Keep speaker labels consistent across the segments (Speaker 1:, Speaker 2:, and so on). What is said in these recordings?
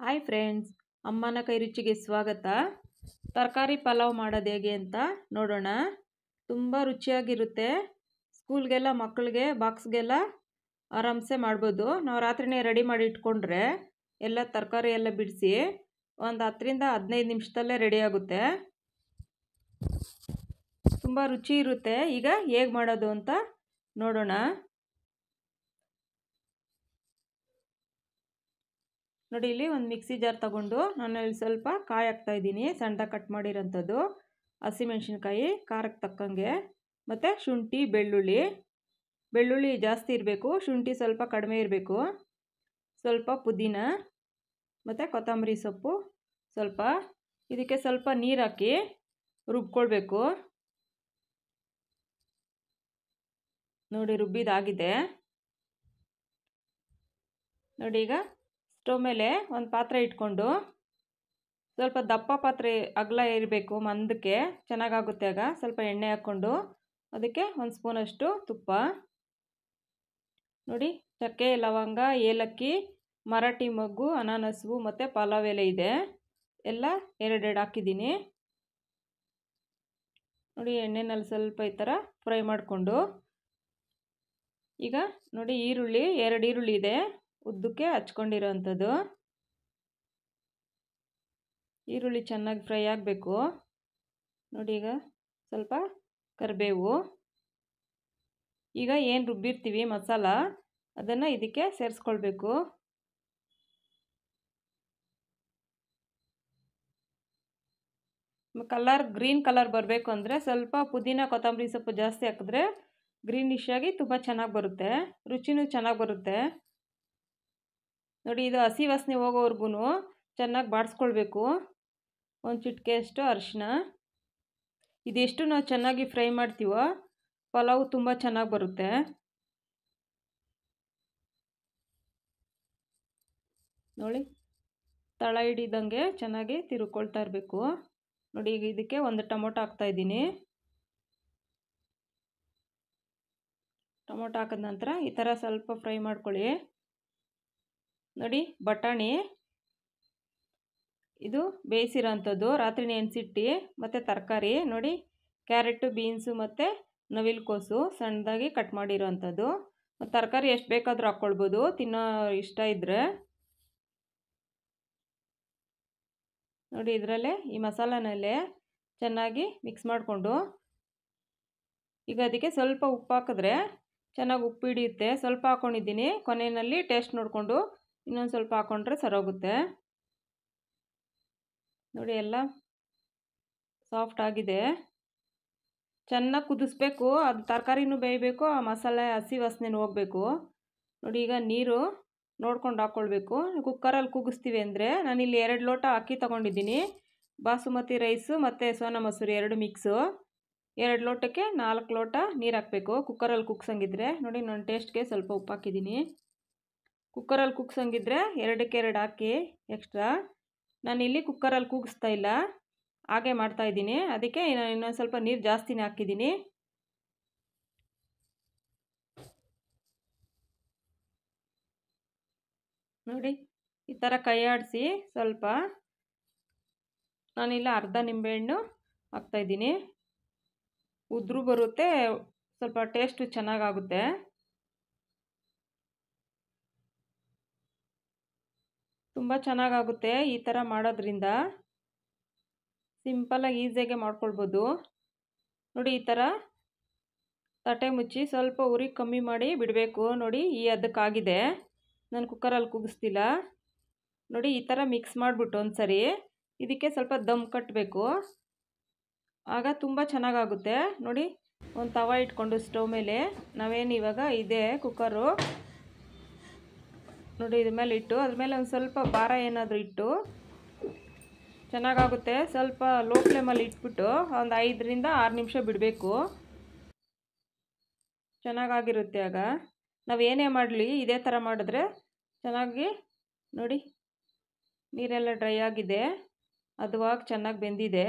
Speaker 1: Hi friends, ಅಮ್ಮನ ಕೈ ರುಚಿಗೆ ಸ್ವಾಗತ. ತರಕಾರಿ ಪಲಾವ್ ಮಾಡೋದು ಹೇಗೆ ಅಂತ ನೋಡೋಣ. ತುಂಬ ರುಚಿಯಾಗಿರುತ್ತೆ. ಸ್ಕೂಲ್ಗೆಲ್ಲ ಮಕ್ಕಳಿಗೆ ಬಾಕ್ಸ್ಗೆಲ್ಲ ಆರಾಮ್ಸೆ ಮಾಡ್ಬೋದು. ನಾವು ರಾತ್ರಿನೇ ರೆಡಿ ಮಾಡಿ ಇಟ್ಕೊಂಡ್ರೆ ಎಲ್ಲ ತರಕಾರಿ ಎಲ್ಲ ಬಿಡಿಸಿ ಒಂದು 10ರಿಂದ 15 ನಿಮಿಷದಲ್ಲೇ ರೆಡಿ ಆಗುತ್ತೆ. ತುಂಬ ರುಚಿ ಇರುತ್ತೆ. ಈಗ ಹೇಗೆ ಮಾಡೋದು ಅಂತ ನೋಡೋಣ. ನೋಡಿ, ಇಲ್ಲಿ ಒಂದು ಮಿಕ್ಸಿ ಜಾರ್ ತಗೊಂಡು ನಾನು ಇಲ್ಲಿ ಸ್ವಲ್ಪ ಕಾಯಿ ಹಾಕ್ತಾ ಇದ್ದೀನಿ. ಸಣ್ಣದಾಗಿ ಕಟ್ ಮಾಡಿರೋಂಥದ್ದು ಹಸಿಮೆಣಸಿನ್ಕಾಯಿ ಖಾರಕ್ಕೆ ತಕ್ಕಂಗೆ, ಮತ್ತು ಶುಂಠಿ ಬೆಳ್ಳುಳ್ಳಿ ಜಾಸ್ತಿ ಇರಬೇಕು, ಶುಂಠಿ ಸ್ವಲ್ಪ ಕಡಿಮೆ ಇರಬೇಕು, ಸ್ವಲ್ಪ ಪುದೀನ ಮತ್ತು ಕೊತ್ತಂಬರಿ ಸೊಪ್ಪು ಸ್ವಲ್ಪ. ಇದಕ್ಕೆ ಸ್ವಲ್ಪ ನೀರು ಹಾಕಿ ರುಬ್ಕೊಳ್ಬೇಕು. ನೋಡಿ, ರುಬ್ಬಿದಾಗಿದೆ. ನೋಡಿ, ಈಗ ಸ್ಟವ್ ಮೇಲೆ ಒಂದು ಪಾತ್ರೆ ಇಟ್ಕೊಂಡು, ಸ್ವಲ್ಪ ದಪ್ಪ ಪಾತ್ರೆ ಅಗಲ ಇರಬೇಕು, ಮಂದಕ್ಕೆ ಚೆನ್ನಾಗಾಗುತ್ತೆ. ಆಗ ಸ್ವಲ್ಪ ಎಣ್ಣೆ ಹಾಕ್ಕೊಂಡು ಅದಕ್ಕೆ 1 ಸ್ಪೂನಷ್ಟು ತುಪ್ಪ. ನೋಡಿ, ಚಕ್ಕೆ, ಲವಂಗ, ಏಲಕ್ಕಿ, ಮರಾಠಿ ಮೊಗ್ಗು, ಅನಾನಸು ಮತ್ತು ಪಲಾವ್ ಎಲೆ ಇದೆ, ಎಲ್ಲ ಎರಡೆರಡು ಹಾಕಿದ್ದೀನಿ. ನೋಡಿ, ಎಣ್ಣೆನಲ್ಲಿ ಸ್ವಲ್ಪ ಈ ಥರ ಫ್ರೈ ಮಾಡಿಕೊಂಡು, ಈಗ ನೋಡಿ ಈರುಳ್ಳಿ 2 ಈರುಳ್ಳಿ ಇದೆ, ಉದ್ದಕ್ಕೆ ಹಚ್ಕೊಂಡಿರೋ ಅಂಥದ್ದು. ಈರುಳ್ಳಿ ಚೆನ್ನಾಗಿ ಫ್ರೈ ಆಗಬೇಕು. ನೋಡಿ, ಈಗ ಸ್ವಲ್ಪ ಕರಿಬೇವು. ಈಗ ಏನು ರುಬ್ಬಿರ್ತೀವಿ ಮಸಾಲ, ಅದನ್ನು ಇದಕ್ಕೆ ಸೇರಿಸ್ಕೊಳ್ಬೇಕು. ಗ್ರೀನ್ ಕಲರ್ ಬರಬೇಕು ಅಂದರೆ ಸ್ವಲ್ಪ ಪುದೀನ ಕೊತ್ತಂಬರಿ ಸೊಪ್ಪು ಜಾಸ್ತಿ ಹಾಕಿದ್ರೆ ಗ್ರೀನಿಶ್ ಆಗಿ ತುಂಬ ಚೆನ್ನಾಗಿ ಬರುತ್ತೆ, ರುಚಿನೂ ಚೆನ್ನಾಗಿ ಬರುತ್ತೆ. ನೋಡಿ, ಇದು ಹಸಿ ವಾಸನೆ ಹೋಗೋವರೆಗೂ ಚೆನ್ನಾಗಿ ಬಾಡಿಸ್ಕೊಳ್ಬೇಕು. ಒಂದು ಚಿಟಿಕೆಯಷ್ಟು ಅರಿಶಿನ. ಇದೆಷ್ಟು ನಾವು ಚೆನ್ನಾಗಿ ಫ್ರೈ ಮಾಡ್ತೀವೋ ಪಲಾವು ತುಂಬ ಚೆನ್ನಾಗಿ ಬರುತ್ತೆ. ನೋಡಿ, ತಳ ಹಿಡಿದಂಗೆ ಚೆನ್ನಾಗಿ ತಿರುಕೊಳ್ತಾ ಇರಬೇಕು. ನೋಡಿ, ಈಗ ಇದಕ್ಕೆ 1 ಟೊಮೊಟೊ ಹಾಕ್ತಾಯಿದ್ದೀನಿ. ಟೊಮೊಟೊ ಹಾಕಿದ ನಂತರ ಈ ಥರ ಸ್ವಲ್ಪ ಫ್ರೈ ಮಾಡ್ಕೊಳ್ಳಿ. ನೋಡಿ, ಬಟಾಣಿ ಇದು ಬೇಯಿಸಿರೋ ಅಂಥದ್ದು, ರಾತ್ರಿ ನೆನೆಸಿಟ್ಟು, ಮತ್ತು ತರಕಾರಿ ನೋಡಿ, ಕ್ಯಾರೆಟು, ಬೀನ್ಸು ಮತ್ತು ನವಿಲುಕೋಸು ಸಣ್ಣದಾಗಿ ಕಟ್ ಮಾಡಿರೋ ಅಂಥದ್ದು. ತರಕಾರಿ ಎಷ್ಟು ಬೇಕಾದರೂ ಹಾಕ್ಕೊಳ್ಬೋದು, ತಿನ್ನೋ ಇಷ್ಟ ಇದ್ದರೆ. ನೋಡಿ, ಇದರಲ್ಲೇ ಈ ಮಸಾಲನಲ್ಲೇ ಚೆನ್ನಾಗಿ ಮಿಕ್ಸ್ ಮಾಡಿಕೊಂಡು, ಈಗ ಅದಕ್ಕೆ ಸ್ವಲ್ಪ ಉಪ್ಪು ಹಾಕಿದ್ರೆ ಚೆನ್ನಾಗಿ ಉಪ್ಪು ಹಿಡಿಯುತ್ತೆ. ಸ್ವಲ್ಪ ಹಾಕ್ಕೊಂಡಿದ್ದೀನಿ, ಕೊನೆಯಲ್ಲಿ ಟೇಸ್ಟ್ ನೋಡಿಕೊಂಡು ಇನ್ನೊಂದು ಸ್ವಲ್ಪ ಹಾಕ್ಕೊಂಡ್ರೆ ಸರೋಗುತ್ತೆ. ನೋಡಿ, ಎಲ್ಲ ಸಾಫ್ಟ್ ಆಗಿದೆ. ಚೆನ್ನಾಗಿ ಕುದಿಸ್ಬೇಕು, ಅದು ತರಕಾರಿನೂ ಬೇಯಬೇಕು, ಆ ಮಸಾಲೆ ಹಸಿ ವಾಸನೆನೂ ಹೋಗಬೇಕು. ನೋಡಿ, ಈಗ ನೀರು ನೋಡ್ಕೊಂಡು ಹಾಕ್ಕೊಳ್ಬೇಕು. ಕುಕ್ಕರಲ್ಲಿ ಕೂಗಿಸ್ತೀವಿ ಅಂದರೆ ನಾನಿಲ್ಲಿ 2 ಲೋಟ ಅಕ್ಕಿ ತೊಗೊಂಡಿದ್ದೀನಿ. ಬಾಸುಮತಿ ರೈಸು ಮತ್ತು ಸೋನಾ ಮಸೂರಿ 2 ಮಿಕ್ಸು. 2 ಲೋಟಕ್ಕೆ 4 ಲೋಟ ನೀರು ಹಾಕಬೇಕು ಕುಕ್ಕರಲ್ಲಿ ಕೂಗ್ಸಂಗಿದ್ರೆ. ನೋಡಿ, ನಾನು ಟೇಸ್ಟ್ಗೆ ಸ್ವಲ್ಪ ಉಪ್ಪು ಹಾಕಿದ್ದೀನಿ. ಕುಕ್ಕರಲ್ಲಿ ಕೂಗ್ಸಂಗಿದ್ರೆ 2ಕ್ಕೆ 2 ಹಾಕಿ ಎಕ್ಸ್ಟ್ರಾ. ನಾನಿಲ್ಲಿ ಕುಕ್ಕರಲ್ಲಿ ಕೂಗಿಸ್ತಾ ಇಲ್ಲ, ಹಾಗೆ ಮಾಡ್ತಾಯಿದ್ದೀನಿ. ಅದಕ್ಕೆ ಇನ್ನೊಂದು ಸ್ವಲ್ಪ ನೀರು ಜಾಸ್ತಿನೇ ಹಾಕಿದ್ದೀನಿ. ನೋಡಿ, ಈ ಥರ ಕೈ ಆಡಿಸಿ ಸ್ವಲ್ಪ, ನಾನಿಲ್ಲ ಅರ್ಧ ನಿಂಬೆಹಣ್ಣು ಹಾಕ್ತಾಯಿದ್ದೀನಿ. ಉದುರು ಬರುತ್ತೆ, ಸ್ವಲ್ಪ ಟೇಸ್ಟು ಚೆನ್ನಾಗಾಗುತ್ತೆ. ತುಂಬ ಚೆನ್ನಾಗಾಗುತ್ತೆ ಈ ಥರ ಮಾಡೋದ್ರಿಂದ. ಸಿಂಪಲಾಗಿ ಈಸಿಯಾಗೆ ಮಾಡ್ಕೊಳ್ಬೋದು. ನೋಡಿ, ಈ ಥರ ತಟ್ಟೆ ಮುಚ್ಚಿ ಸ್ವಲ್ಪ ಉರಿ ಕಮ್ಮಿ ಮಾಡಿ ಬಿಡಬೇಕು. ನೋಡಿ, ಈ ಅದಕ್ಕಾಗಿದೆ, ನಾನು ಕುಕ್ಕರಲ್ಲಿ ಕೂಗಿಸ್ತಿಲ್ಲ. ನೋಡಿ, ಈ ಥರ ಮಿಕ್ಸ್ ಮಾಡಿಬಿಟ್ಟು ಒಂದು ಸರಿ ಇದಕ್ಕೆ ಸ್ವಲ್ಪ ದಮ್ ಕಟ್ಟಬೇಕು, ಆಗ ತುಂಬ ಚೆನ್ನಾಗಾಗುತ್ತೆ. ನೋಡಿ, ಒಂದು ತವ ಇಟ್ಕೊಂಡು ಸ್ಟವ್ ಮೇಲೆ, ನಾವೇನು ಇವಾಗ ಇದೆ ಕುಕ್ಕರು, ನೋಡಿ ಇದ್ರ ಮೇಲೆ ಇಟ್ಟು, ಅದ್ರ ಮೇಲೆ ಒಂದು ಸ್ವಲ್ಪ ಭಾರ ಏನಾದರೂ ಇಟ್ಟು ಚೆನ್ನಾಗಾಗುತ್ತೆ. ಸ್ವಲ್ಪ ಲೋ ಫ್ಲೇಮಲ್ಲಿ ಇಟ್ಬಿಟ್ಟು ಒಂದು 5ರಿಂದ 6 ನಿಮಿಷ ಬಿಡಬೇಕು, ಚೆನ್ನಾಗಾಗಿರುತ್ತೆ. ಆಗ ನಾವೇನೇ ಮಾಡಲಿ ಇದೇ ಥರ ಮಾಡಿದ್ರೆ ಚೆನ್ನಾಗಿ. ನೋಡಿ, ನೀರೆಲ್ಲ ಡ್ರೈ ಆಗಿದೆ, ಹದವಾಗಿ ಚೆನ್ನಾಗಿ ಬೆಂದಿದೆ.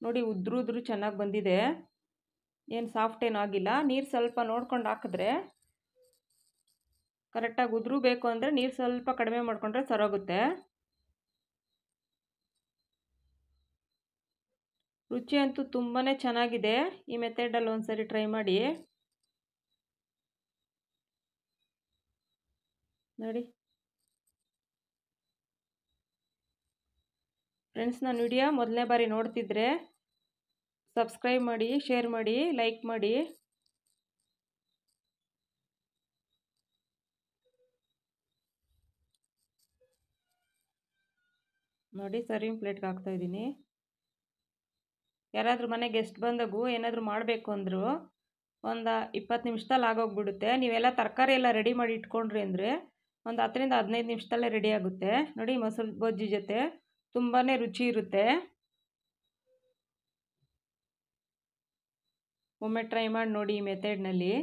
Speaker 1: ನೋಡಿ, ಉದ್ರೂ ಚೆನ್ನಾಗಿ ಬಂದಿದೆ, ಏನು ಸಾಫ್ಟ್ ಏನೂ ಆಗಿಲ್ಲ. ನೀರು ಸ್ವಲ್ಪ ನೋಡ್ಕೊಂಡು ಹಾಕಿದ್ರೆ ಕರೆಕ್ಟಾಗಿ ಉದುರು ಬೇಕು ಅಂದರೆ ನೀರು ಸ್ವಲ್ಪ ಕಡಿಮೆ ಮಾಡಿಕೊಂಡ್ರೆ ಸರೋಗುತ್ತೆ. ರುಚಿ ಅಂತೂ ತುಂಬಾ ಚೆನ್ನಾಗಿದೆ. ಈ ಮೆಥಡಲ್ಲಿ ಒಂದ್ಸರಿ ಟ್ರೈ ಮಾಡಿ ನೋಡಿ. ಫ್ರೆಂಡ್ಸ್, ನನ್ನ ವಿಡಿಯೋ ಮೊದಲನೇ ಬಾರಿ ನೋಡ್ತಿದ್ರೆ ಸಬ್ಸ್ಕ್ರೈಬ್ ಮಾಡಿ, ಶೇರ್ ಮಾಡಿ, ಲೈಕ್ ಮಾಡಿ. ನೋಡಿ, ಸರ್ವಿಂಗ್ ಪ್ಲೇಟ್ಗೆ ಹಾಕ್ತಾಯಿದ್ದೀನಿ. ಯಾರಾದರೂ ಮನೆ ಗೆಸ್ಟ್ ಬಂದಾಗೂ ಏನಾದರೂ ಮಾಡಬೇಕು ಅಂದರೂ ಒಂದು 20 ನಿಮಿಷದಲ್ಲಿ ಆಗೋಗ್ಬಿಡುತ್ತೆ. ನೀವೆಲ್ಲ ತರಕಾರಿ ಎಲ್ಲ ರೆಡಿ ಮಾಡಿ ಇಟ್ಕೊಂಡ್ರಿ ಅಂದರೆ ಒಂದು 10ರಿಂದ 15 ನಿಮಿಷದಲ್ಲೇ ರೆಡಿ ಆಗುತ್ತೆ. ನೋಡಿ, ಮೊಸರು ಬಜ್ಜಿ ಜೊತೆ ತುಂಬಾ ರುಚಿ ಇರುತ್ತೆ. ಒಮ್ಮೆ ಟ್ರೈ ಮಾಡಿ ನೋಡಿ ಈ ಮೆಥಡ್ನಲ್ಲಿ.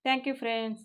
Speaker 1: Thank you friends.